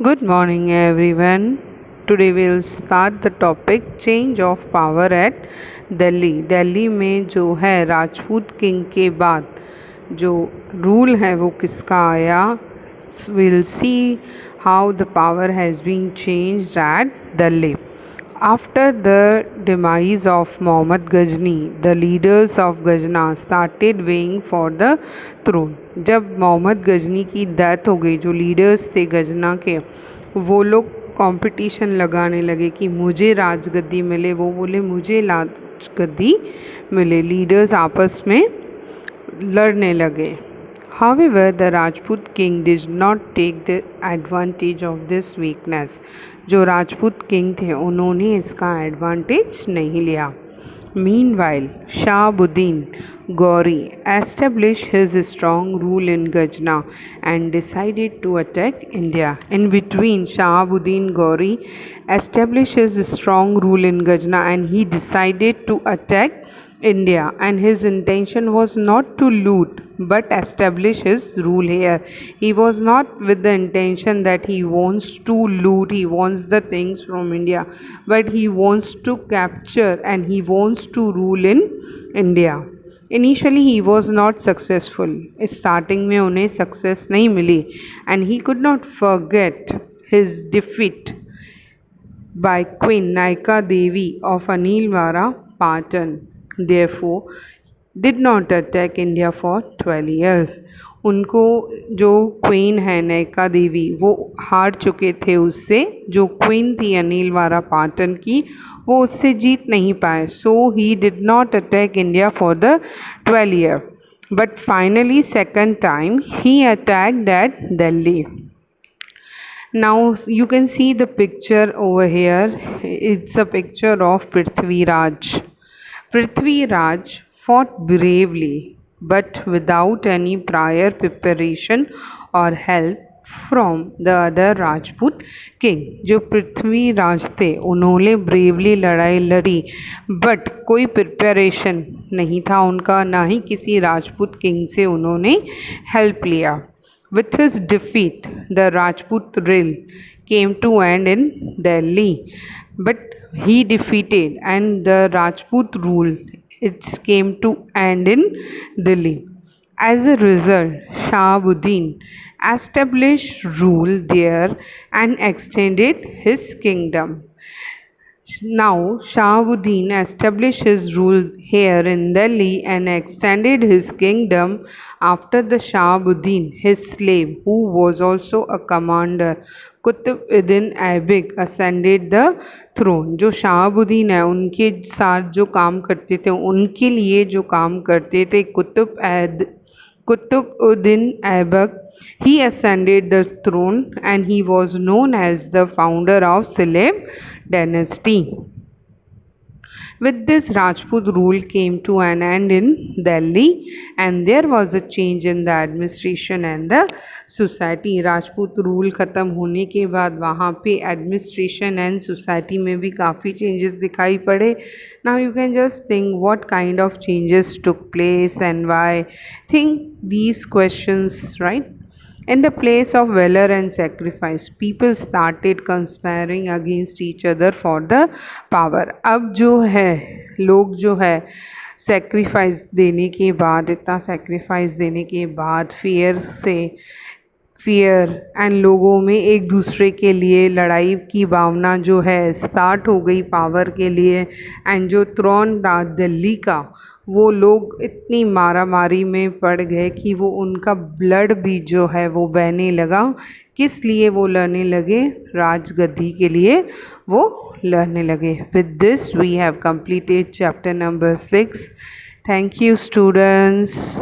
Good morning, everyone. Today we'll start the topic change of power at Delhi. Delhi में जो है Rajput king के बाद जो रूल है वो किसका आया। We'll see how the power has been changed at Delhi. After the demise of Muhammad Ghazni, the leaders of Ghazna started weighing for the throne. जब मोहम्मद गजनी की डेथ हो गई, जो लीडर्स थे गजना के, वो लोग कंपटीशन लगाने लगे कि मुझे राजगद्दी मिले, वो बोले मुझे राजगद्दी मिले। लीडर्स आपस में लड़ने लगे। However, the Rajput king did not take the advantage of this weakness. जो राजपूत किंग थे उन्होंने इसका एडवांटेज नहीं लिया। Meanwhile, Shahabuddin Gauri established his strong rule in Ghazna and decided to attack India. In between, Shahabuddin Gauri established his strong rule in Ghazna and he decided to attack India, and his intention was not to loot but establish his rule here. He was not with the intention that he wants to loot, he wants the things from India, but he wants to capture and he wants to rule in India. Initially he was not successful. Starting में उन्हें success नहीं मिली, and he could not forget his defeat by Queen Naika Devi of Anilwara Patan. Therefore did not attack India for 12 years. उनको जो queen है नैका देवी वो हार चुके थे उससे। जो क्वीन थी अनिलवारा पाटन की वो उससे जीत नहीं पाए। So he did not attack India for the 12 year, but finally second time he attacked at Delhi. Now you can see the picture over here. It's a picture of Prithviraj. Prithviraj fought bravely but without any prior preparation or help from the other Rajput king. जो पृथ्वीराज थे उन्होंने bravely लड़ाई लड़ी but कोई preparation नहीं था उनका, ना ही किसी राजपूत किंग से उन्होंने हेल्प लिया. With his defeat, the Rajput rule came to end in Delhi, but he defeated and the Rajput rule it came to end in Delhi. As a result, Shahabuddin established rule there and extended his kingdom. Now Shahabuddin established his rule here in Delhi and extended his kingdom. After the Shahabuddin, his slave, who was also a commander, Qutubuddin Aibak ascended the throne. जो शाहबुद्दीन है उनके साथ जो काम करते थे, उनके लिए जो काम करते थे Qutubuddin Aibak, he ascended the throne and he was known as the founder of Celeb dynasty. With this, Rajput rule came to an end in Delhi and there was a change in the administration and the society. Rajput rule ख़त्म होने के बाद वहाँ पे administration and society में भी काफ़ी changes दिखाई पड़े. Now you can just think what kind of changes took place and why. Think these questions, right? In the place of valor and sacrifice, people started conspiring against each other for the power. अब जो है लोग जो है sacrifice देने के बाद, इतना सेक्रीफाइस देने के बाद फियर एंड लोगों में एक दूसरे के लिए लड़ाई की भावना जो है स्टार्ट हो गई पावर के लिए. एंड जो थ्रोन था दिल्ली का, वो लोग इतनी मारामारी में पड़ गए कि वो उनका ब्लड भी जो है वो बहने लगा. किस लिए वो लड़ने लगे? राजगद्दी के लिए वो लड़ने लगे. With this we have completed chapter number 6. Thank you, students.